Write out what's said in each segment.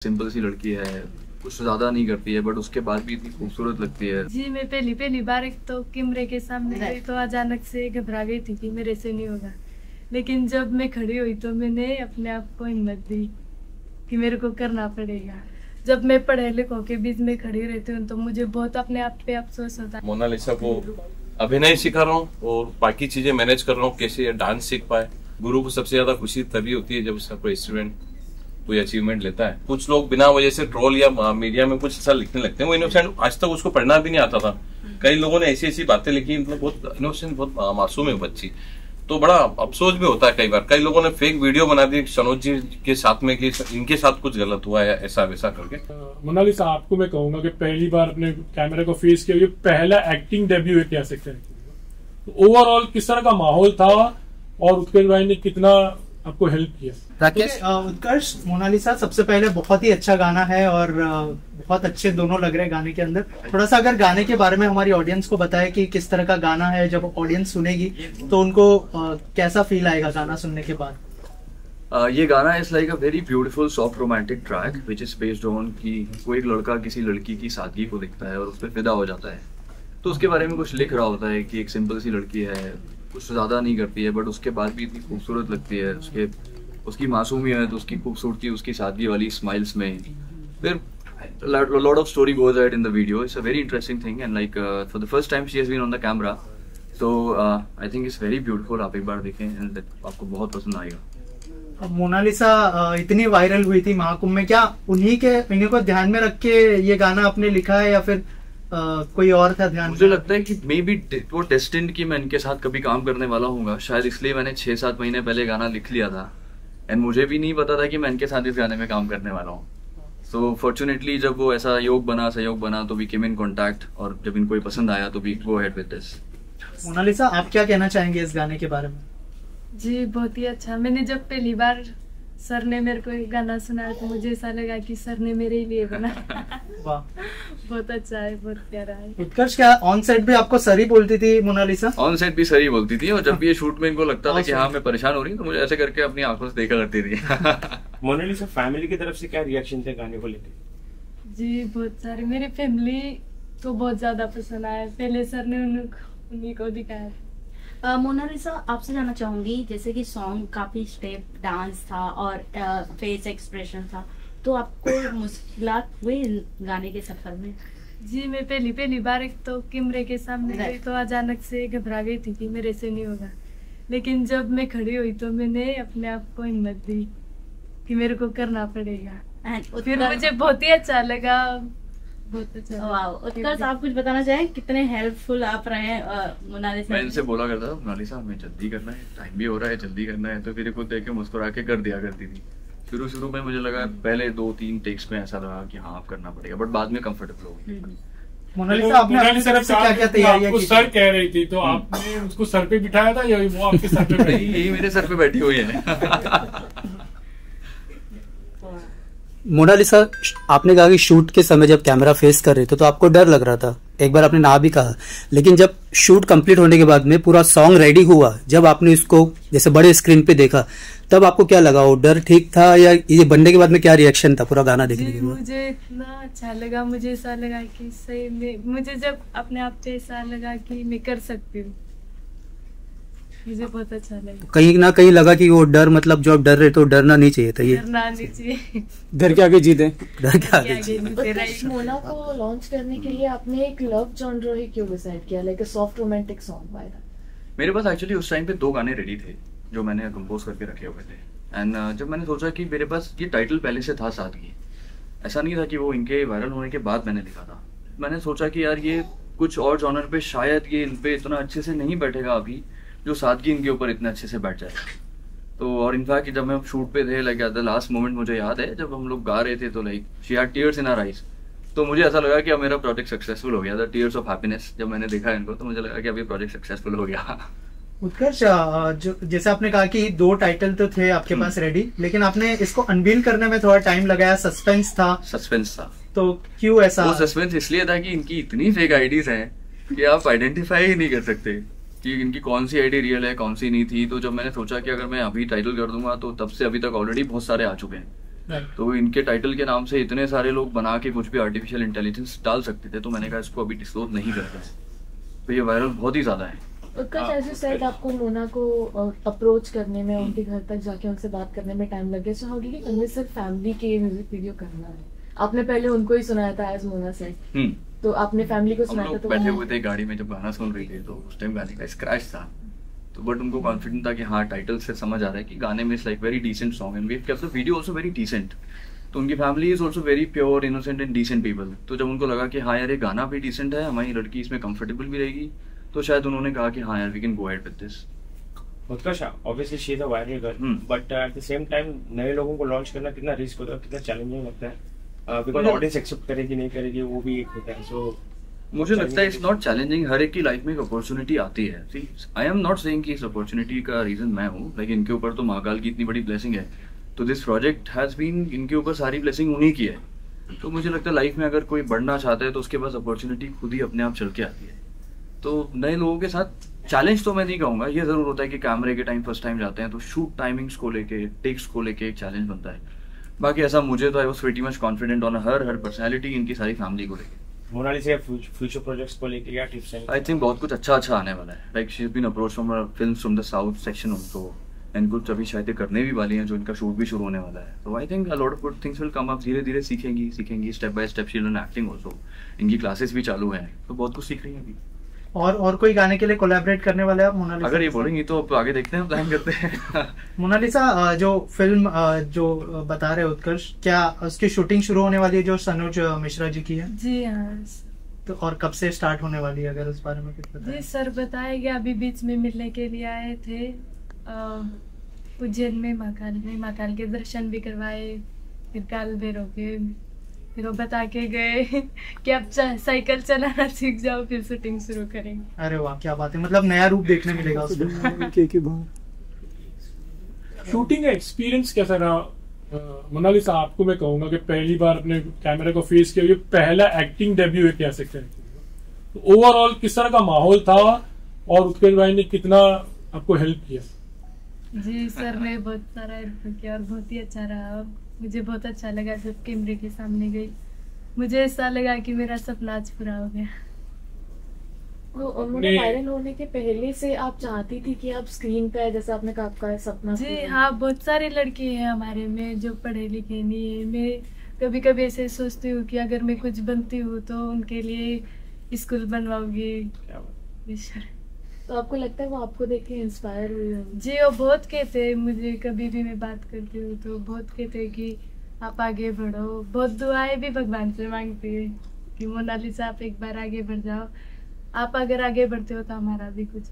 Simple सी लड़की है, कुछ ज्यादा नहीं करती है, बट उसके बाद भी इतनी खूबसूरत लगती है। जी मैं पहली बार एक तो कैमरे के सामने गई तो अचानक से घबरा गई थी कि मेरे से नहीं होगा, लेकिन जब मैं खड़ी हुई तो मैंने अपने आप को हिम्मत दी कि मेरे को करना पड़ेगा। जब मैं पढ़े लिखों के बीच में खड़ी रहती हूँ तो मुझे बहुत अपने आप पे अफसोस होता है। मोनालिसा को अभिनय सिखा रहा हूँ और बाकी चीजें मैनेज कर रहा हूँ, कैसे डांस सीख पाए। गुरु को सबसे ज्यादा खुशी तभी होती है जब उसका कोई स्टूडेंट कोई अचीवमेंट लेता है। कुछ लोग बिना वजह से ट्रोल या मीडिया में कुछ ऐसा लिखने लगते हैं, वो इनोसेंट आज तक उसको पढ़ना भी नहीं आता था। कई लोगों ने ऐसी ऐसी बातें लिखी, मतलब बहुत इनोसेंट, बहुत मासूम है बच्ची, तो बड़ा अफसोस भी होता है। कई बार कई लोगों ने फेक वीडियो बना दी सनोज जी के साथ में कि इनके साथ कुछ गलत हुआ है ऐसा वैसा करके। मोनालिसा, आपको मैं कहूंगा कि पहली बार अपने कैमरे को फेस किया, ये पहला एक्टिंग डेब्यू है, कह सकते हैं। तो ओवरऑल किस तरह का माहौल था और उत्कर्ष भाई ने कितना आपको हेल्प किया? राकेश, उत्कर्ष, मोनालिसा सबसे पहले बहुत ही अच्छा गाना है और बहुत अच्छे दोनों लग रहे हैं गाने के अंदर। थोड़ा सा अगर गाने के बारे में हमारी ऑडियंस को बताए कि किस तरह का गाना है, जब ऑडियंस सुनेगी तो उनको कैसा फील आएगा गाना सुनने के बाद? ये गाना is like a very beautiful soft romantic track which is based on कि कोई एक लड़का किसी लड़की की सादगी को देखता है और उस पर फिदा हो जाता है, तो उसके बारे में कुछ लिख रहा होता है कि एक सिंपल सी लड़की है, कुछ ज्यादा नहीं करती है, बट उसके बाद भी इतनी खूबसूरत लगती है। उसकी मासूमियत, उसकी खूबसूरती, उसकी सादगी वाली स्माइल्स में फिर lot of story goes ahead in the video. It's a very interesting thing and like for the first time she has been on the camera, तो I think it's very beautiful. आप एक बार देखें and आपको बहुत पसंद आएगा। Mona Lisa इतनी viral हुई थी महाकुंभ में, क्या इन्हीं को ध्यान में रख के ये गाना आपने लिखा है या फिर कोई और था ध्यान? मुझे लगता है कि मे बी वो डेस्टिन्ड कि मैं इनके साथ कभी काम करने वाला हूँ, शायद इसलिए मैंने 6-7 महीने पहले गाना लिख लिया था एंड मुझे भी नहीं पता था कि मैं इनके साथ इस गाने में काम करने वाला हूँ। सो फॉर्चुनेटली जब वो ऐसा सहयोग बना तो वी केम इन कॉन्टैक्ट और जब इनको ही पसंद आया तो we go ahead with this. Monalisa, आप क्या कहना चाहेंगे इस गाने के बारे में? जी बहुत ही अच्छा। मैंने जब पहली बार सर ने मेरे को एक गाना सुनाया तो मुझे ऐसा लगा कि सर ने मेरे लिए बना। वाह, बहुत अच्छा है, बहुत प्यारा है। उत्कर्ष, क्या ऑन सेट भी आपको सर ही बोलती थी मोनालिसा? ऑन सेट भी सर ही बोलती थी और जब भी ये शूट में इनको लगता था कि हाँ मैं परेशान हो रही हूँ तो मुझे ऐसे करके अपनी आंखों से देखा करती थी। मोनालिसा, फैमिली की तरफ से क्या रिएक्शन थे गाने को लेकर? जी बहुत सारे, मेरी फैमिली को बहुत ज्यादा पसंद आया। पहले सर ने उन्हीं को दिखाया। मोनालिसा, आपसे जानना चाहूंगी, जैसे कि सॉन्ग काफी स्टेप डांस था और फेस एक्सप्रेशन था, तो आपको मुश्किलात हुई गाने के सफर में? जी मैं पहली बार एक तो कैमरे के सामने गई तो अचानक से घबरा गई थी कि मेरे से नहीं होगा, लेकिन जब मैं खड़ी हुई तो मैंने अपने आप को हिम्मत दी कि मेरे को करना पड़ेगा। फिर मुझे बहुत ही अच्छा लगा, बहुत अच्छा। उत्कर्ष, आप कुछ बताना चाहें, कितने हेल्पफुल आप रहे हैं मोनालिसा? मैं इनसे बोला करता था मोनालिसा हमें जल्दी करना है, टाइम भी हो रहा है, जल्दी करना है, तो फिर खुद देख के मुस्कुरा के कर दिया करती थी। शुरू में मुझे लगा, पहले 2-3 टेक्स में ऐसा लगा कि हाँ आप करना पड़ेगा, बट बाद में कंफर्टेबल हो गई। मोनालिसा, आपने अपनी तरफ से क्या क्या तैयारियां की? सर कह रही थी तो आपने उसको सर पे बिठाया था या वो आपके सर पे बैठी? यही मेरे सर पे बैठी हुई है। मोनालिसा, आपने कहा कि शूट के समय जब कैमरा फेस कर रहे थे तो आपको डर लग रहा था, एक बार आपने ना भी कहा, लेकिन जब शूट कंप्लीट होने के बाद में पूरा सॉन्ग रेडी हुआ, जब आपने इसको जैसे बड़े स्क्रीन पे देखा, तब आपको क्या लगा? वो डर ठीक था या ये बनने के बाद में क्या रिएक्शन था पूरा गाना देखने के बाद? मुझे इतना अच्छा लगा, मुझे ऐसा लगा कि सही में, मुझे जब अपने आप पे ऐसा लगा कि मैं कर सकती हूँ, मुझे बहुत अच्छा लगा। कहीं ना कहीं लगा कि वो डर, मतलब जो आप डर रहे तो डरना नहीं चाहिए था, ये डरना नहीं चाहिए, डर के आगे जीते, डर के आगे जीते। मोना को लॉन्च करने के लिए आपने एक लव जॉनर ही क्यों डिसाइड किया, like a soft romantic song? Why that? मेरे पास एक्चुअली उस टाइम पे 2 गाने रेडी थे जो मैंने कंपोज करके रखे हुए थे एंड जब मैंने सोचा कि मेरे पास ये टाइटल पहले से था सादगी, ऐसा नहीं था कि वो इनके वायरल होने के बाद मैंने लिखा था। मैंने सोचा कि यार ये कुछ और जॉनर पे शायद ये इन पे इतना अच्छे से नहीं बैठेगा अभी, जो सादगी इनके ऊपर इतने अच्छे से बैठ जाएगा। तो और इनफैक्ट जब हम शूट पे थे, like at the last moment मुझे याद है जब हम लोग गा रहे थे तो like she had tears in her eyes, तो मुझे ऐसा लगा कि अब मेरा प्रोजेक्ट सक्सेसफुल हो गया था। टीयर्स ऑफ हैप्पीनेस जब मैंने देखा इनको तो मुझे लगा कि अभी प्रोजेक्ट सक्सेसफुल हो गया। उत्कर्ष, जो जैसे आपने कहा कि 2 टाइटल तो थे आपके पास रेडी, लेकिन आपने इसको अनवील करने में थोड़ा टाइम लगाया, सस्पेंस था, तो क्यों ऐसा? वो सस्पेंस इसलिए था कि इनकी इतनी फेक आईडीज हैं कि आप आइडेंटिफाई ही नहीं कर सकते कि इनकी कौन सी आईडी रियल है, कौन सी नहीं थी। तो जब मैंने सोचा कि अगर मैं अभी टाइटल कर दूंगा तो तब से अभी तक ऑलरेडी बहुत सारे आ चुके हैं, तो इनके टाइटल के नाम से इतने सारे लोग बना के कुछ भी आर्टिफिशियल इंटेलिजेंस डाल सकते थे, तो मैंने कहा इसको अभी डिस्क्लोज नहीं करता है, तो ये वायरल बहुत ही ज़्यादा है। उत्कर्ष, एज यू सेड, आपको मोना को अप्रोच करने में, उनके घर तक जाके उनसे बात करने में टाइम लग गया। So how did you convince your family के म्यूजिक वीडियो करना है? आपने पहले उनको ही सुनाया था एज मोना सेड, तो आपने फैमिली को सुनाया था? तो बैठे हुए थे गाड़ी में जब गाना सुन रही थी, तो उस टाइम गाने का स्क्रैच था, तो बट उनको कॉन्फिडेंट था कि हाँ टाइटल से समझ आ रहा है कि गाने में it's like very decent song and we have kept the video also very decent. तो उनकी family is also very pure, innocent and decent people. तो जब उनको लगा कि हाँ यार ये गाना भी डिसेंट है, हमारी लड़की इसमें कंफर्टेबल भी रहेगी, तो शायद उन्होंने कहा कि हाँ यार we can go ahead with this. Utkarsh, obviously she is a viral girl, but at the same time नए लोगों को लॉन्च करना कितना रिस्क होता है, कितना चैलेंजिंग लगता है, बिकॉज ऑडियंस एक्सेप्ट करेगी नहीं करेगी वो भी एक होता है। सो मुझे लगता है इट्स नॉट चैलेंजिंग, हर एक की लाइफ में एक अपॉर्चुनिटी आती है। सी आई एम नॉट सेइंग कि इस अपॉर्चुनिटी का रीजन मैं हूँ, लाइक इनके ऊपर तो महाकाल की इतनी बड़ी ब्लेसिंग है, तो दिस प्रोजेक्ट हैज बीन, इनके ऊपर सारी ब्लेसिंग उन्हीं की है। तो मुझे लगता है लाइफ में अगर कोई बढ़ना चाहता है तो उसके पास अपॉर्चुनिटी खुद ही अपने आप चल के आती है। तो नए लोगों के साथ चैलेंज तो मैं नहीं कहूँगा, ये जरूर होता है कि कैमरे के टाइम फर्स्ट टाइम जाते हैं तो शूट टाइमिंग्स को लेके, टेक्स को लेके एक चैलेंज बनता है। बाकी ऐसा मुझे तो I was pretty much confident on her personality, इनकी सारी फैमिली को लेके। मोनालिसा फ्यूचर प्रोजेक्ट्स को लेके क्या टिप्स हैं? आई थिंक बहुत कुछ अच्छा आने वाला है। Like she has been approached from films from the south section also, and कुछ अभी शायद करने भी वाली हैं जो इनका शूट भी शुरू होने वाला है। तो I think a lot of good things will come up, धीरे धीरे सीखेंगी step by step. She learn acting also, इनकी क्लासेस भी चालू हैं, तो बहुत कुछ सीख रही हैं अभी। और कोई गाने के लिए कोलैबोरेट करने वाले हैं आप मोनालिसा? अगर ये बोलेंगी तो आगे देखते हैं, प्लान करते हैं। मोनालिसा, जो फिल्म जो बता रहे उत्कर्ष, क्या उसकी शूटिंग शुरू होने वाली है जो सनोज मिश्रा जी की है? जी हाँ। तो और कब से स्टार्ट होने वाली है, अगर उस बारे में कुछ बताएं? जी सर बताएगा, अभी बीच में मिलने के लिए आए थे उज्जैन में, महाकाल के दर्शन भी करवाए, फिर काल भैरव के, फिर वो बता के गए कि अब साइकिल चलाना सीख जाओ, फिर शूटिंग शुरू करेंगे। अरे वाह, क्या बात है, मतलब नया रूप देखने मिलेगा उसमें। शूटिंग का एक्सपीरियंस कैसा रहा? मोनालिसा, आपको मैं कहूंगा कि पहली बार अपने कैमरे को फेस किया, ये पहला एक्टिंग डेब्यू है कह सकते हैं, तो ओवरऑल किस तरह का माहौल था और उत्कर्ष भाई ने कितना आपको हेल्प किया? जी सर, ने बहुत सारा हेल्प किया और बहुत ही अच्छा रहा। मुझे बहुत अच्छा लगा जब कैमरे के सामने गई, मुझे ऐसा लगा कि मेरा सपना आज पूरा हो गया। उन्होंने वायरल होने के पहले से आप चाहती थी कि आप स्क्रीन पे, जैसे आपने कहा आपका सपना? जी हाँ, बहुत सारे लड़के हैं हमारे में जो पढ़े लिखे नहीं है। मैं कभी कभी ऐसे सोचती हूँ कि अगर मैं कुछ बनती हूँ तो उनके लिए स्कूल बनवाऊंगी। तो आपको लगता है वो आपको देख के इंस्पायर हुई होंगी? जी, वो बहुत कहते हैं मुझे, कभी भी मैं बात करती हूँ तो बहुत कहते हैं कि आप आगे बढ़ो। बहुत दुआएं भी भगवान से मांगती है कि मोनालिसा आप एक बार आगे बढ़ जाओ, आप अगर आगे बढ़ते हो तो हमारा भी कुछ।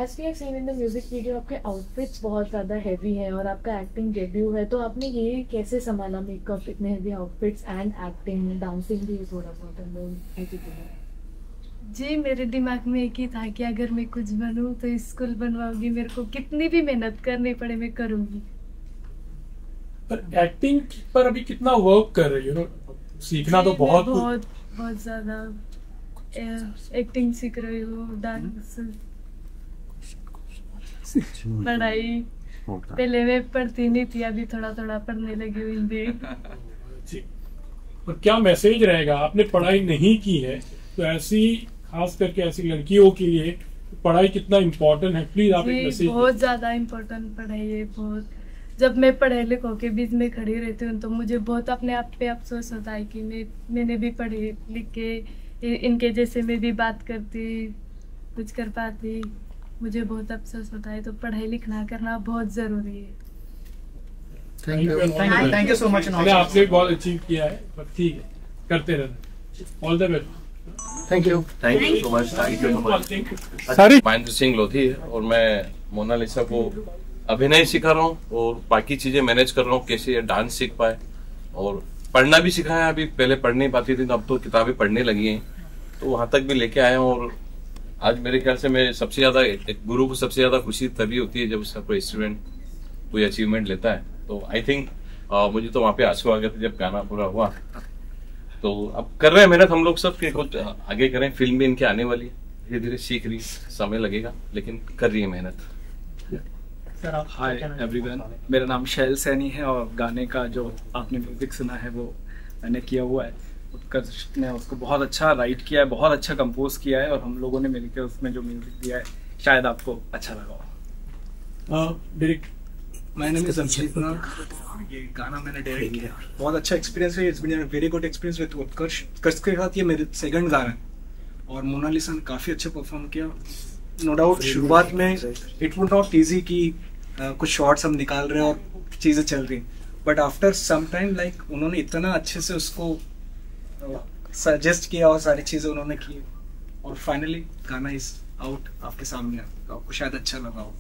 As we have seen in the music video, आपके आउटफिट्स बहुत ज़्यादा हैवी है और आपका एक्टिंग डेब्यू है, तो आपने ये कैसे संभाला मेकअप, इतने heavy outfits and acting, dancing भी थोड़ा बहुत? जी, मेरे दिमाग में एक ही था कि अगर मैं कुछ बनूं तो स्कूल बनवाऊंगी, मेरे को कितनी भी मेहनत करनी पड़े मैं करूंगी। पर एक्टिंग पर अभी कितना वर्क कर रही हो? सीखना तो बहुत ज्यादा एक्टिंग सीख रही हूँ, डांस, पढ़ाई। पहले मैं पढ़ती नहीं थी, अभी थोड़ा थोड़ा पढ़ने लगी हूँ हिंदी। और क्या मैसेज रहेगा? आपने पढ़ाई नहीं की है तो ऐसी, खास करके ऐसी लड़कियों के लिए पढ़ाई कितना इम्पोर्टेंट है, प्लीज आप एक मैसेज। बहुत ज्यादा इम्पोर्टेंट पढ़ाई है, बहुत। जब मैं पढ़े लिखों के बीच में खड़ी रहती हूँ तो मुझे बहुत अपने आप पे अफसोस होता है कि मैंने भी पढ़े लिख के इनके जैसे मैं भी बात करती, कुछ कर पाती, मुझे बहुत अफसोस होता है। तो पढ़ाई लिखना करना बहुत जरूरी है। Thank you so much. आपने बहुत अचीव किया है, पर ठीक है, करते रहना। All the best. Thank you so much. Mahendra Singh Lodhi है और मैं मोनालिसा को अभिनय सिखा रहा हूँ और बाकी चीजें मैनेज कर रहा हूँ, कैसे ये डांस सीख पाए और पढ़ना भी सिखाया। अभी पहले पढ़ नहीं पाती थी, तो अब तो किताबें पढ़ने लगी हैं, तो वहां तक भी लेके आया हूँ। और आज मेरे ख्याल से मैं सबसे ज्यादा, एक गुरु को सबसे ज्यादा खुशी तभी होती है जब उसका कोई स्टूडेंट कोई अचीवमेंट लेता है। तो आई थिंक मुझे तो वहाँ पे आंसू आ गए थे जब गाना पूरा हुआ। तो अब कर रहे हैं मेहनत हम लोग सब कि कुछ आगे करें। फिल्म भी इनके आने वाली है, धीरे धीरे सीख रही, समय लगेगा लेकिन कर रही है मेहनत। सर आप हाय एवरीवन, मेरा नाम शैल सैनी है और गाने का जो आपने म्यूजिक सुना है वो मैंने किया हुआ है। उत्कर्ष ने उसको बहुत अच्छा राइट किया है, बहुत अच्छा कंपोज किया है और हम लोगों ने मिलकर उसमें जो म्यूजिक दिया है शायद आपको अच्छा लगा हो। मैंने ये गाना मैंने डायरेक्ट किया, बहुत अच्छा एक्सपीरियंस है। It's been a very good experience with Utkarsh. Utkarsh के साथ ये मेरे सेकंड गाना है और मोनालिसा ने काफ़ी अच्छे परफॉर्म किया। नो डाउट शुरुआत में इट वुड नॉट इजी कि कुछ शॉट्स हम निकाल रहे हैं और चीज़ें चल रही, but after some time like उन्होंने इतना अच्छे से उसको सजेस्ट किया और सारी चीज़ें उन्होंने की और फाइनली गाना इज आउट, आपके सामने। आपको शायद अच्छा लगा हो।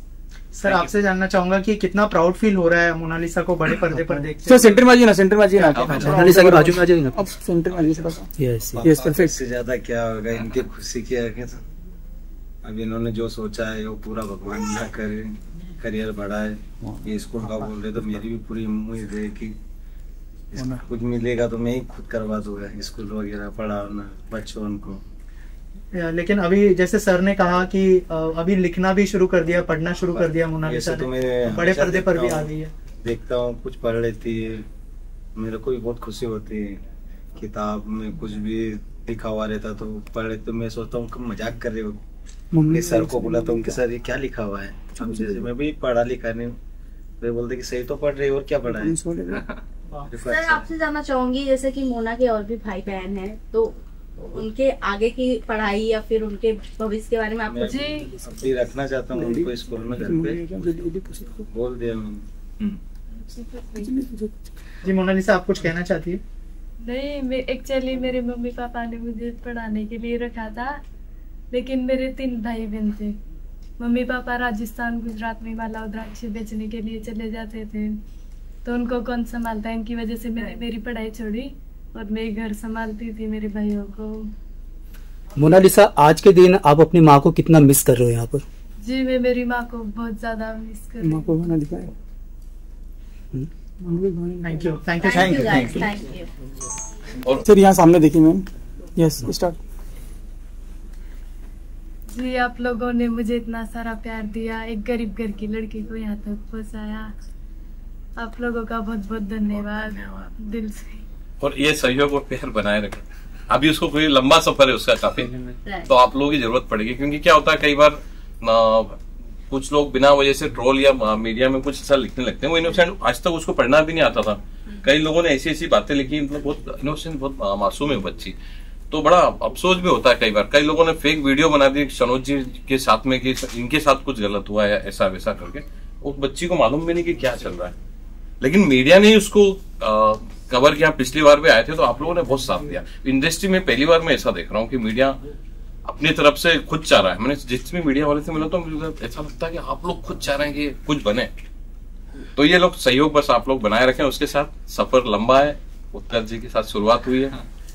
सर आपसे जानना चाहूंगा कि कितना प्राउड फील हो रहा है मोनालिसा को बड़े पर्दे पर देखते। सर सेंटर में ना मोनालिसा के बाजू में आ जाइए ना। अब सेंटर में यस यस परफेक्ट। से ज्यादा क्या होगा, इनकी खुशी क्या है। अब इन्होंने जो सोचा है वो पूरा भगवान ना करे, करियर बढ़ाए। ये स्कूल का बोल रहे तो मेरी भी पूरी उम्मीद है कि कुछ मिलेगा तो मैं ही खुद करवा दूंगा, स्कूल वगैरह पढ़ाना बच्चों को। लेकिन अभी जैसे सर ने कहा कि अभी लिखना भी शुरू कर दिया, पढ़ना शुरू कर दिया मोनालिसा ने, बड़े पर्दे पर भी आ गई है। देखता हूँ कुछ पढ़ लेती है, मेरे को भी बहुत खुशी होती है। किताब में कुछ भी लिखा हुआ रहता तो पढ़ लेते तो मैं सोचता हूँ मजाक कर रहे हो। मम्मी सर को बोला तो उनके सर ये क्या लिखा हुआ है, मैं भी पढ़ा लिखा नहीं। वे बोलते कि सही तो पढ़ रही और क्या पढ़ा है। सर आपसे जानना चाहूंगी, जैसे कि मोना के और भी भाई बहन हैं, तो उनके आगे की पढ़ाई या फिर उनके भविष्य के बारे में आप अभी रखना चाहता हूँ उनको स्कूल में, घर पे बोल दिया मैंने। जी मोनालिसा आप कुछ कहना चाहती है? नहीं, एक्चुअली मेरे मम्मी पापा ने मुझे पढ़ाने के लिए रखा था, लेकिन मेरे 3 भाई बहन थे। मम्मी पापा राजस्थान गुजरात में माला द्राक्ष बेचने के लिए चले जाते थे, तो उनको कौन संभालता है। इनकी वजह से मैंने मेरी पढ़ाई छोड़ी और मैं घर संभालती थी मेरे भाइयों को। मोनालिसा आज के दिन आप अपनी माँ को कितना मिस कर रहे हो यहाँ पर? जी मैं मेरी माँ को बहुत ज्यादा मिस कर रही हूँ। Thank you thank you thank you thank you. और फिर यहाँ सामने देखिए मैम। Yes start. जी आप लोगों ने मुझे इतना सारा प्यार दिया, एक गरीब घर की लड़की को यहाँ तक पहुँचाया। आप लोगों का बहुत बहुत धन्यवाद दिल से। और ये सहयोग और प्यार बनाए रखें। अभी उसको कोई लंबा सफर है उसका काफी, तो आप लोगों की जरूरत पड़ेगी। क्योंकि क्या होता है कई बार कुछ लोग बिना वजह से ट्रोल या मीडिया में कुछ ऐसा लिखने लगते हैं। वो इनोसेंट, आज तक उसको पढ़ना भी नहीं आता था। कई लोगों ने ऐसी ऐसी बातें लिखी, मतलब बहुत इनोसेंट, बहुत मासूम है बच्ची। तो बड़ा अफसोस भी होता है कई बार। कई लोगों ने फेक वीडियो बना दी सनोज जी के साथ में कि इनके साथ कुछ गलत हुआ है ऐसा वैसा करके। उस बच्ची को मालूम भी नहीं कि क्या चल रहा है, लेकिन मीडिया ने उसको कवर किया। पिछली बार भी आए थे तो आप लोगों ने बहुत साथ दिया। इंडस्ट्री में पहली बार मैं ऐसा देख रहा हूँ कि मीडिया अपनी तरफ से खुद चाह रहा है। मैंने जितने मीडिया वाले से मिला तो मुझे ऐसा लगता है कि आप लोग खुद चाह रहे हैं कि कुछ बने। तो ये लोग सहयोग बस आप लोग बनाए रखें। उसके साथ सफर लंबा है। उत्कर्ष जी के साथ शुरुआत हुई है,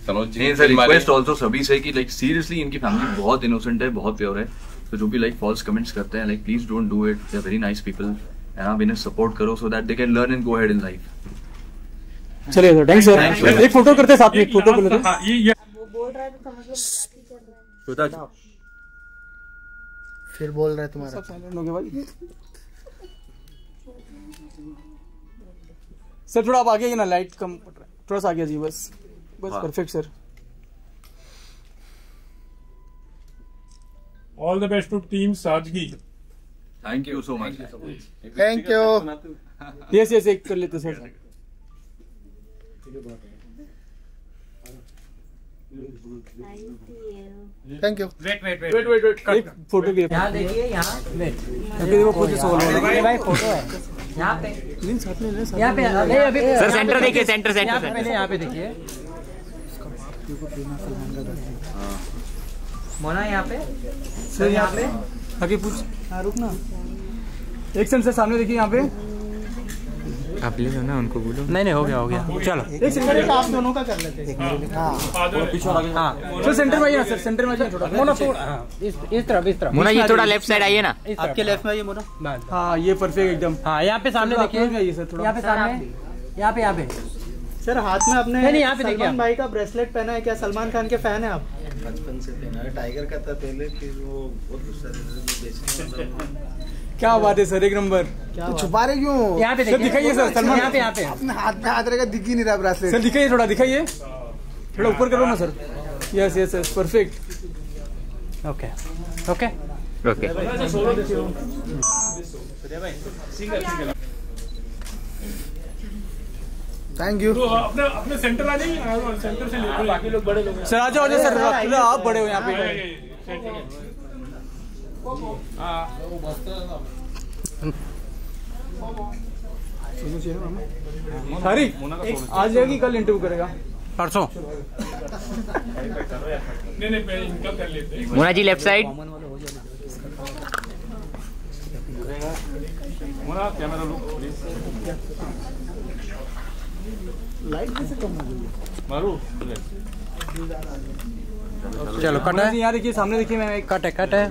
सनोज जी रिक्वेस्ट ऑल्सो सभी से कि लाइक सीरियसली इनकी फैमिली बहुत इनोसेंट है, बहुत प्योर है। तो जो भी लाइक फॉल्स कमेंट्स करते हैं, like please don't do it. They are very nice people and आप इन्हें सपोर्ट करो so that they can learn and go ahead in life. चलिए सर, थैंक्स सर। एक फोटो करते हैं साथ में, एक फोटो बोल रहा है फिर बोल रहा है तुम्हारा भाई। सर थोड़ा आप आगे आइए ना, लाइट कम पड़ रहा है, थोड़ा सा आगे जी। बस बस perfect sir. All the best to team Sadgi. Thank you so much. Thank you. Yes yes एक कर लेते सर। Thank you. वेट एक फोटो की यहाँ देखिए, यहाँ वेट अभी वो फोटो सोल भाई फोटो है यहाँ पे। यहाँ पे अभी सर सेंटर देखिए, सेंटर पहले यहाँ पे देखिए मोना, यहाँ पे सर, यहाँ पे आगे पूछ। हाँ रुकना एक सेकंड सर, सामने देखिए यहाँ पे। आप ले लो ना, उनको बोलो। नहीं हो गया चलो। एक सेकंड आप दोनों का कर लेते हैं। सर सेंटर में आइए ना सर, सेंटर में आइए थोड़ा। मोना इस तरफ मोना ये थोड़ा लेफ्ट साइड आइए ना, आपके लेफ्ट में आइए मोना। हाँ ये परफेक्ट एकदम। हाँ यहाँ पे सामने देखिए, सर थोड़ा यहाँ पे सामने, यहाँ पे सर हाथ में अपने नहीं यहाँ पे देखिए सलमान भाई का ब्रेसलेट पहना है। क्या सलमान खान के फैन है आप? बचपन से पहना है, टाइगर का था पहले, फिर वो बहुत गुस्सा क्या बात है सर, एक नंबर। तो छुपा रहे क्यों? यहाँ पे दिखाइए सर, सलमान यहाँ पे अपने हाथ पे हाथ रहेगा, दिख ही नहीं रहा ब्रेसलेट। सर दिखाइए, थोड़ा दिखाइए, थोड़ा ऊपर करो ना sir. Yes yes yes, perfect. Okay okay okay. Thank you. तो अपने सेंटर आ जाइए, सेंटर से ले बाकी लोग बड़े लोग सर। आ जाओ सर, आप बड़े हो यहाँ पे। हरी आज जाएगी, कल इंटरव्यू करेगा, परसों। नहीं इनका कर लेते हैं। Mona ji left side. Mona camera लो प्लीज। लाइट कैसे कम हो गई? मारू चलो कट है। यहाँ देखिए, सामने देखिए, मैं कट है।